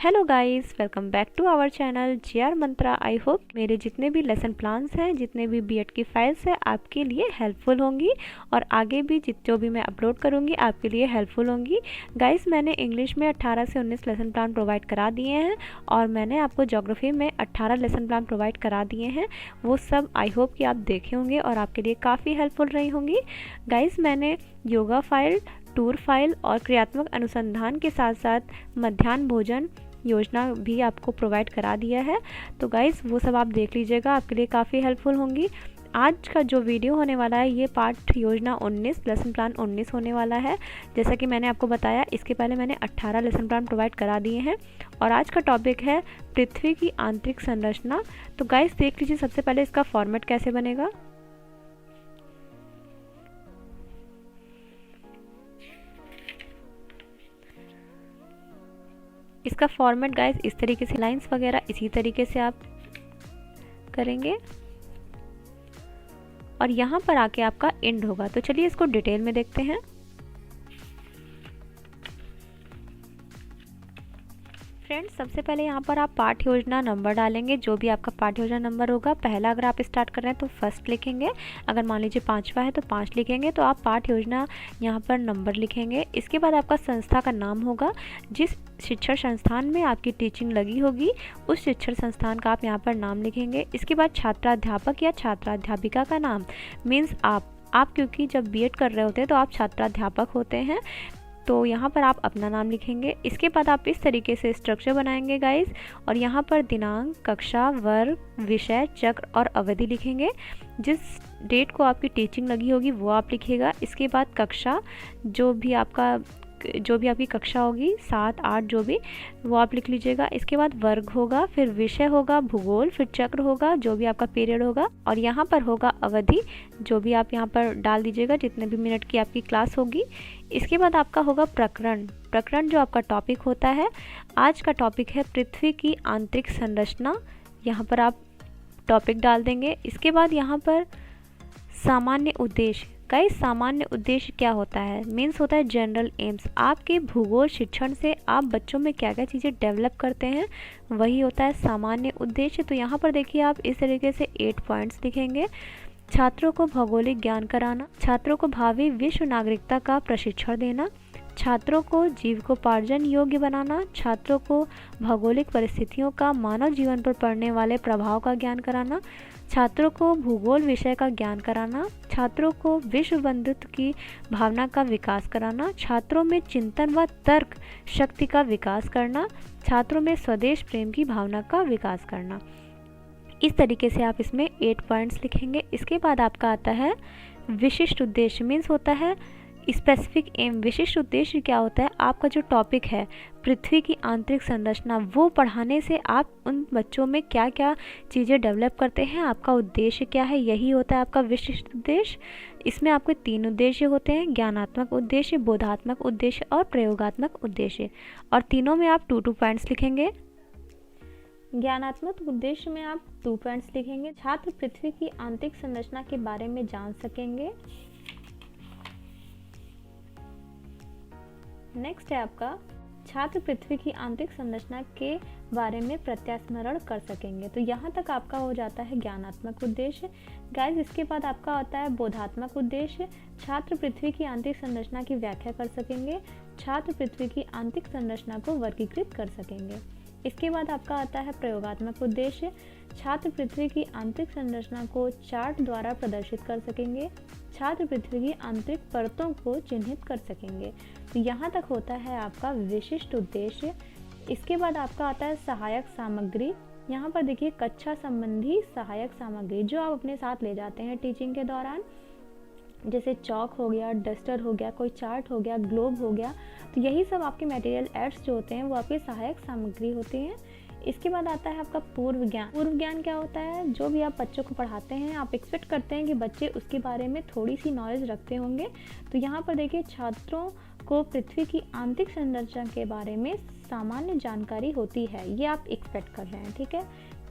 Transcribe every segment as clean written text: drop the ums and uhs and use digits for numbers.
Hello guys, welcome back to our channel GR Mantra. I hope मेरे जितने भी lesson plans हैं, जितने भी बीएड की फाइल्स हैं, आपके लिए हेल्पफुल होंगी और आगे भी जो भी मैं अपलोड करूंगी आपके लिए हेल्पफुल होंगी। गाइस, मैंने इंग्लिश में 18 से 19 लेसन प्लान प्रोवाइड करा दिए हैं और मैंने आपको ज्योग्राफी में 18 लेसन प्लान प्रोवाइड करा दिए हैं। वो सब आई होप कि आप देखे होंगे और आपके लिए काफ़ी हेल्पफुल रही होंगी। गाइस, मैंने योगा फाइल, टूर फाइल और क्रियात्मक अनुसंधान के साथ साथ मध्याह्न भोजन योजना भी आपको प्रोवाइड करा दिया है। तो गाइस, वो सब आप देख लीजिएगा, आपके लिए काफ़ी हेल्पफुल होंगी। आज का जो वीडियो होने वाला है ये पाठ योजना 19 लेसन प्लान 19 होने वाला है। जैसा कि मैंने आपको बताया, इसके पहले मैंने 18 लेसन प्लान प्रोवाइड करा दिए हैं और आज का टॉपिक है पृथ्वी की आंतरिक संरचना। तो गाइस, देख लीजिए सबसे पहले इसका फॉर्मेट कैसे बनेगा। इसका फॉर्मेट गाइस इस तरीके से, लाइंस वगैरह इसी तरीके से आप करेंगे और यहाँ पर आके आपका एंड होगा। तो चलिए इसको डिटेल में देखते हैं। फ्रेंड्स, सबसे पहले यहाँ पर आप पाठ योजना नंबर डालेंगे। जो भी आपका पाठ योजना नंबर होगा, पहला अगर आप स्टार्ट कर रहे हैं तो फर्स्ट लिखेंगे, अगर मान लीजिए 5वां है तो 5 लिखेंगे। तो आप पाठ योजना यहाँ पर नंबर लिखेंगे। इसके बाद आपका संस्था का नाम होगा, जिस शिक्षण संस्थान में आपकी टीचिंग लगी होगी उस शिक्षण संस्थान का आप यहाँ पर नाम लिखेंगे। इसके बाद छात्राध्यापक या छात्राध्यापिका का नाम, मीन्स आप क्योंकि जब बीएड कर रहे होते हैं तो आप छात्राध्यापक होते हैं, तो यहाँ पर आप अपना नाम लिखेंगे। इसके बाद आप इस तरीके से स्ट्रक्चर बनाएंगे गाइस और यहाँ पर दिनांक, कक्षा, वर्ग, विषय, चक्र और अवधि लिखेंगे। जिस डेट को आपकी टीचिंग लगी होगी वो आप लिखिएगा। इसके बाद कक्षा, जो भी आपकी कक्षा होगी, 7, 8 जो भी, वो आप लिख लीजिएगा। इसके बाद वर्ग होगा, फिर विषय होगा भूगोल, फिर चक्र होगा जो भी आपका पीरियड होगा और यहाँ पर होगा अवधि, जो भी आप यहाँ पर डाल दीजिएगा जितने भी मिनट की आपकी क्लास होगी। इसके बाद आपका होगा प्रकरण जो आपका टॉपिक होता है। आज का टॉपिक है पृथ्वी की आंतरिक संरचना, यहाँ पर आप टॉपिक डाल देंगे। इसके बाद यहाँ पर सामान्य उद्देश्य। गाइस, सामान्य उद्देश्य क्या होता है? मीन्स होता है जनरल एम्स। आपके भूगोल शिक्षण से आप बच्चों में क्या क्या चीज़ें डेवलप करते हैं, वही होता है सामान्य उद्देश्य। तो यहाँ पर देखिए आप इस तरीके से 8 पॉइंट्स लिखेंगे। छात्रों को भौगोलिक ज्ञान कराना, छात्रों को भावी विश्व नागरिकता का प्रशिक्षण देना, छात्रों को जीविकोपार्जन योग्य बनाना, छात्रों को भौगोलिक परिस्थितियों का मानव जीवन पर पड़ने वाले प्रभाव का ज्ञान कराना, छात्रों को भूगोल विषय का ज्ञान कराना, छात्रों को विश्व बंधुत्व की भावना का विकास कराना, छात्रों में चिंतन व तर्क शक्ति का विकास करना, छात्रों में स्वदेश प्रेम की भावना का विकास करना। इस तरीके से आप इसमें 8 पॉइंट्स लिखेंगे। इसके बाद आपका आता है विशिष्ट उद्देश्य, मीन्स होता है स्पेसिफिक एम। विशिष्ट उद्देश्य क्या होता है? आपका जो टॉपिक है पृथ्वी की आंतरिक संरचना, वो पढ़ाने से आप उन बच्चों में क्या क्या चीज़ें डेवलप करते हैं, आपका उद्देश्य क्या है, यही होता है आपका विशिष्ट उद्देश्य। इसमें आपके 3 उद्देश्य होते हैं, ज्ञानात्मक उद्देश्य, बोधात्मक उद्देश्य और प्रयोगात्मक उद्देश्य, और तीनों में आप 2-2 पॉइंट्स लिखेंगे। ज्ञानात्मक उद्देश्य में आप 2 पॉइंट्स लिखेंगे। छात्र पृथ्वी की आंतरिक संरचना के बारे में जान सकेंगे। नेक्स्ट है आपका, छात्र पृथ्वी की आंतरिक संरचना के बारे में प्रत्यास्मरण कर सकेंगे। तो यहाँ तक आपका हो जाता है ज्ञानात्मक उद्देश्य। गाइस, इसके बाद आपका आता है बोधात्मक उद्देश्य। छात्र पृथ्वी की आंतरिक संरचना की व्याख्या कर सकेंगे, छात्र पृथ्वी की आंतरिक संरचना को वर्गीकृत कर सकेंगे। इसके बाद आपका आता है प्रयोगात्मक उद्देश्य। छात्र पृथ्वी की आंतरिक संरचना को चार्ट द्वारा प्रदर्शित कर सकेंगे, छात्र पृथ्वी की आंतरिक परतों को चिन्हित कर सकेंगे। तो यहाँ तक होता है आपका विशिष्ट उद्देश्य। इसके बाद आपका आता है सहायक सामग्री। यहाँ पर देखिए कक्षा संबंधी सहायक सामग्री जो आप अपने साथ ले जाते हैं टीचिंग के दौरान, जैसे चौक हो गया, डस्टर हो गया, कोई चार्ट हो गया, ग्लोब हो गया। तो यही सब आपके मटेरियल एड्स जो होते हैं वो आपकी सहायक सामग्री होती हैं। इसके बाद आता है आपका पूर्व ज्ञान। पूर्व ज्ञान क्या होता है? जो भी आप बच्चों को पढ़ाते हैं, आप एक्सपेक्ट करते हैं कि बच्चे उसके बारे में थोड़ी सी नॉलेज रखते होंगे। तो यहाँ पर देखिए छात्रों को पृथ्वी की आंतरिक संरचना के बारे में सामान्य जानकारी होती है, ये आप एक्सपेक्ट कर रहे हैं, ठीक है।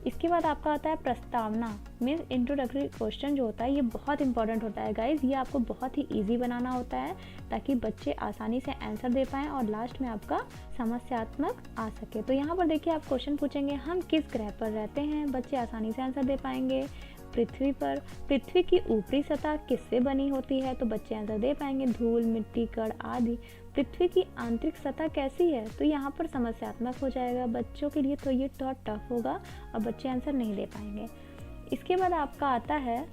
इसके बाद आपका आता है प्रस्तावना, मीन्स इंट्रोडक्टरी क्वेश्चन जो होता है ये बहुत इंपॉर्टेंट होता है गाइज। ये आपको बहुत ही ईजी बनाना होता है ताकि बच्चे आसानी से आंसर दे पाएँ और लास्ट में आपका समस्यात्मक आ सके। तो यहाँ पर देखिए आप क्वेश्चन पूछेंगे हम किस ग्रह पर रहते हैं, बच्चे आसानी से आंसर दे पाएंगे। पृथ्वी पर, पृथ्वी की ऊपरी सतह किससे बनी होती है, तो बच्चे आंसर दे पाएंगे धूल, मिट्टी, कण आदि। पृथ्वी की आंतरिक सतह कैसी है, तो यहाँ पर समस्यात्मक हो जाएगा बच्चों के लिए, तो ये थोड़ा टफ होगा और बच्चे आंसर नहीं दे पाएंगे। इसके बाद आपका आता है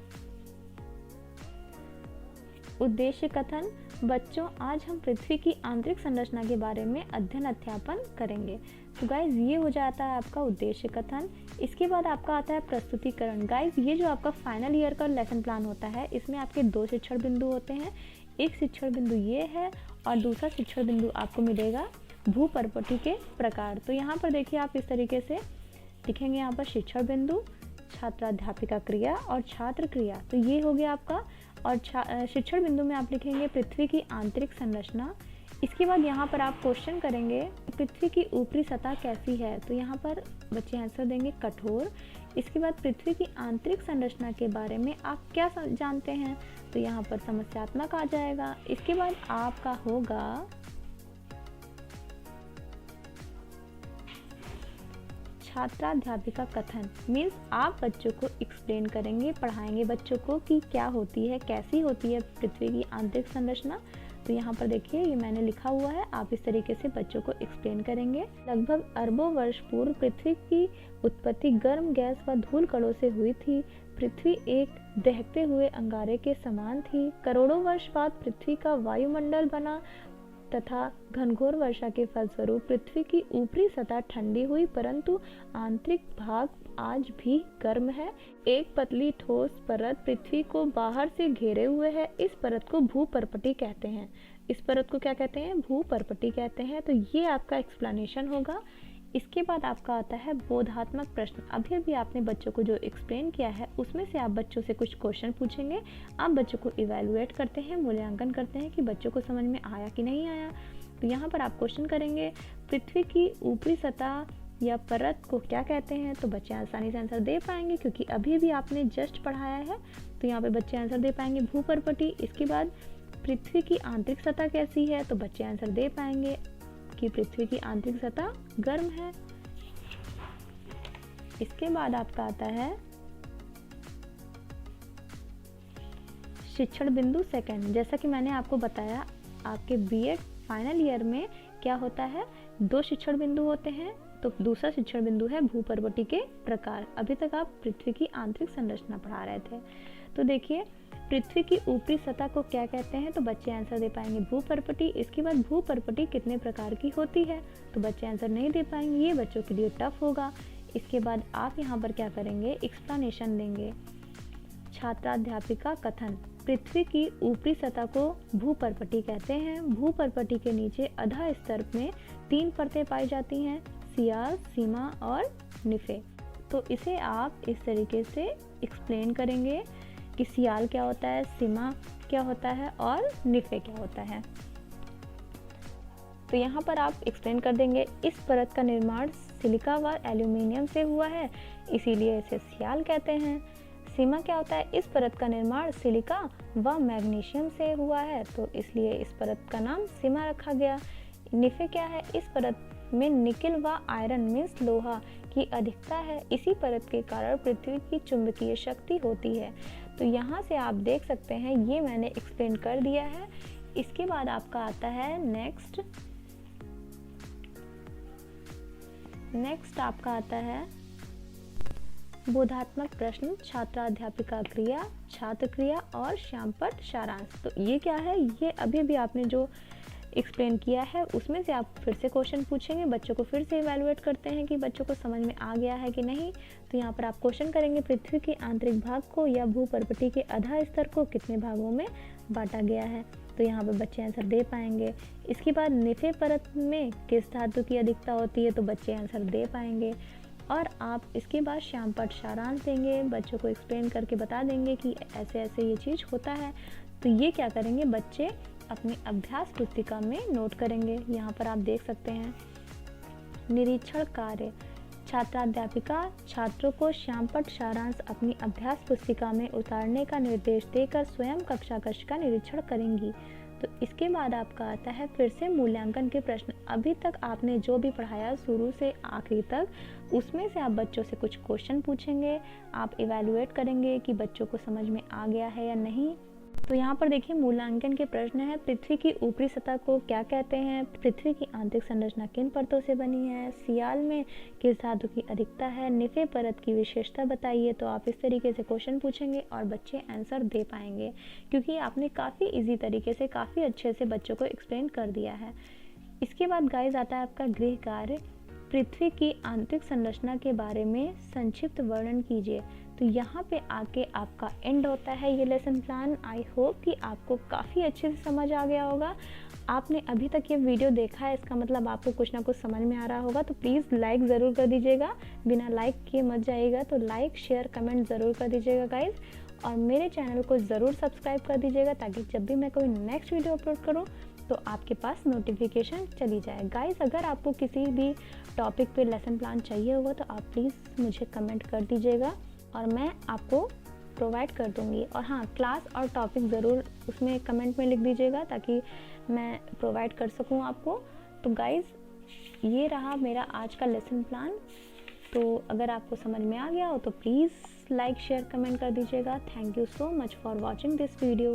उद्देश्य कथन। बच्चों आज हम पृथ्वी की आंतरिक संरचना के बारे में अध्ययन करेंगे। तो गाइज ये हो जाता है आपका उद्देश्य कथन। इसके बाद आपका आता है प्रस्तुतिकरण। गाइज ये जो आपका फाइनल ईयर का लेसन प्लान होता है इसमें आपके 2 शिक्षण बिंदु होते हैं। एक शिक्षण बिंदु ये है और दूसरा शिक्षण बिंदु आपको मिलेगा भूपर्पटी के प्रकार। तो यहाँ पर देखिए आप इस तरीके से लिखेंगे, यहाँ पर शिक्षण बिंदु, छात्राध्यापिका क्रिया और छात्र क्रिया, तो ये हो गया आपका। और शिक्षण बिंदु में आप लिखेंगे पृथ्वी की आंतरिक संरचना। इसके बाद यहाँ पर आप क्वेश्चन करेंगे पृथ्वी की ऊपरी सतह कैसी है, तो यहाँ पर बच्चे आंसर देंगे कठोर। इसके बाद पृथ्वी की आंतरिक संरचना के बारे में आप क्या जानते हैं, तो यहाँ पर समस्यात्मक आ जाएगा। इसके बाद आपका होगा छात्राध्यापिका कथन, मीन्स आप बच्चों को एक्सप्लेन करेंगे, पढ़ाएंगे बच्चों को कि क्या होती है, कैसी होती है पृथ्वी की आंतरिक संरचना। तो यहाँ पर देखिए ये मैंने लिखा हुआ है, आप इस तरीके से बच्चों को एक्सप्लेन करेंगे। लगभग अरबों वर्ष पूर्व पृथ्वी की उत्पत्ति गर्म गैस व धूल कणों से हुई थी। पृथ्वी एक दहकते हुए अंगारे के समान थी। करोड़ों वर्ष बाद पृथ्वी का वायुमंडल बना तथा घनघोर वर्षा के फलस्वरूप पृथ्वी की ऊपरी सतह ठंडी हुई, परंतु आंतरिक भाग आज भी गर्म है। एक पतली ठोस परत पृथ्वी को बाहर से घेरे हुए है। इस परत को भूपर्पटी कहते हैं। इस परत को क्या कहते हैं, भूपर्पटी कहते हैं। तो ये आपका एक्सप्लेनेशन होगा। इसके बाद आपका आता है बोधात्मक प्रश्न। अभी अभी आपने बच्चों को जो एक्सप्लेन किया है उसमें से आप बच्चों से कुछ क्वेश्चन पूछेंगे। आप बच्चों को इवैल्यूएट करते हैं, मूल्यांकन करते हैं कि बच्चों को समझ में आया कि नहीं आया। तो यहाँ पर आप क्वेश्चन करेंगे पृथ्वी की ऊपरी सतह या परत को क्या कहते हैं, तो बच्चे आसानी से आंसर दे पाएंगे क्योंकि अभी भी आपने जस्ट पढ़ाया है। तो यहाँ पे बच्चे आंसर दे पाएंगे भूपर्पटी। इसके बाद पृथ्वी की आंतरिक सतह कैसी है, तो बच्चे आंसर दे पाएंगे कि पृथ्वी की आंतरिक सतह गर्म है। इसके बाद आपका आता है शिक्षण बिंदु सेकंड। जैसा कि मैंने आपको बताया आपके बीएड फाइनल ईयर में क्या होता है, 2 शिक्षण बिंदु होते हैं। तो दूसरा शिक्षण बिंदु है भूपर्पटी के प्रकार। अभी तक आप पृथ्वी की आंतरिक संरचना पढ़ा रहे थे। तो देखिए पृथ्वी की ऊपरी सतह को क्या कहते हैं, तो बच्चे आंसर दे पाएंगे भूपर्पटी। इसके बाद भूपर्पटी कितने प्रकार की होती है, तो बच्चे आंसर नहीं दे पाएंगे, ये बच्चों के लिए टफ होगा। इसके बाद आप यहाँ पर क्या करेंगे, एक्सप्लेनेशन देंगे। छात्राध्यापिका कथन, पृथ्वी की ऊपरी सतह को भूपर्पटी कहते हैं। भूपर्पटी के नीचे अधा स्तर में 3 परतें पाई जाती हैं, सियाल, सीमा और निफे। तो इसे आप इस तरीके से एक्सप्लेन करेंगे कि सियाल क्या होता है, सीमा क्या होता है और निफे क्या होता है। तो यहाँ पर आप एक्सप्लेन कर देंगे इस परत का निर्माण सिलिका व एल्यूमिनियम से हुआ है, इसीलिए इसे सियाल कहते हैं। सीमा क्या होता है, इस परत का निर्माण सिलिका व मैग्नीशियम से हुआ है, तो इसलिए इस परत का नाम सीमा रखा गया। निफे क्या है, इस परत में निकेल व आयरन मीन्स लोहा की अधिकता है, इसी परत के कारण पृथ्वी की चुंबकीय शक्ति होती है। तो यहाँ से आप देख सकते हैं ये मैंने एक्सप्लेन कर दिया है। इसके बाद आपका आता है नेक्स्ट आपका आता है बोधात्मक प्रश्न, छात्राध्यापिका क्रिया, छात्र क्रिया और श्यामपट्ट सारांश। तो ये क्या है, ये अभी भी आपने जो एक्सप्लेन किया है उसमें से आप फिर से क्वेश्चन पूछेंगे, बच्चों को फिर से इवैल्यूएट करते हैं कि बच्चों को समझ में आ गया है कि नहीं। तो यहाँ पर आप क्वेश्चन करेंगे पृथ्वी के आंतरिक भाग को या भूपर्पटी के आधा स्तर को कितने भागों में बांटा गया है, तो यहाँ पर बच्चे आंसर दे पाएंगे। इसके बाद निफे परत में किस धातु की अधिकता होती है, तो बच्चे आंसर दे पाएंगे। और आप इसके बाद श्यामपट्ट सारांश देंगे, बच्चों को एक्सप्लेन करके बता देंगे कि ऐसे ऐसे ये चीज़ होता है। तो ये क्या करेंगे, बच्चे अपनी अभ्यास पुस्तिका में नोट करेंगे। यहाँ पर आप देख सकते हैं निरीक्षण कार्य, छात्राध्यापिका छात्रों को श्यामपट्ट सारांश अपनी अभ्यास पुस्तिका में उतारने का निर्देश देकर स्वयं कक्षा कक्ष का निरीक्षण करेंगी। तो इसके बाद आपका आता है फिर से मूल्यांकन के प्रश्न। अभी तक आपने जो भी पढ़ाया शुरू से आखिरी तक, उसमें से आप बच्चों से कुछ क्वेश्चन पूछेंगे, आप इवैल्यूएट करेंगे कि बच्चों को समझ में आ गया है या नहीं। तो यहाँ पर देखिए मूल्यांकन के प्रश्न है, पृथ्वी की ऊपरी सतह को क्या कहते हैं, पृथ्वी की आंतरिक संरचना किन परतों से बनी है, सियाल में किस धातु की अधिकता है, निफे परत की विशेषता बताइए। तो आप इस तरीके से क्वेश्चन पूछेंगे और बच्चे आंसर दे पाएंगे, क्योंकि आपने काफ़ी इजी तरीके से, काफ़ी अच्छे से बच्चों को एक्सप्लेन कर दिया है। इसके बाद गाइज आता है आपका गृह कार्य, पृथ्वी की आंतरिक संरचना के बारे में संक्षिप्त वर्णन कीजिए। तो यहाँ पे आके आपका एंड होता है ये लेसन प्लान। आई होप कि आपको काफ़ी अच्छे से समझ आ गया होगा। आपने अभी तक ये वीडियो देखा है, इसका मतलब आपको कुछ ना कुछ समझ में आ रहा होगा। तो प्लीज़ लाइक ज़रूर कर दीजिएगा, बिना लाइक किए मत जाइएगा। तो लाइक शेयर कमेंट ज़रूर कर दीजिएगा गाइज, और मेरे चैनल को ज़रूर सब्सक्राइब कर दीजिएगा, ताकि जब भी मैं कोई नेक्स्ट वीडियो अपलोड करूँ तो आपके पास नोटिफिकेशन चली जाए। गाइस, अगर आपको किसी भी टॉपिक पे लेसन प्लान चाहिए होगा तो आप प्लीज़ मुझे कमेंट कर दीजिएगा और मैं आपको प्रोवाइड कर दूँगी। और हाँ, क्लास और टॉपिक ज़रूर उसमें कमेंट में लिख दीजिएगा, ताकि मैं प्रोवाइड कर सकूँ आपको। तो गाइस, ये रहा मेरा आज का लेसन प्लान। तो अगर आपको समझ में आ गया हो तो प्लीज़ लाइक शेयर कमेंट कर दीजिएगा। Thank you so much for watching this video.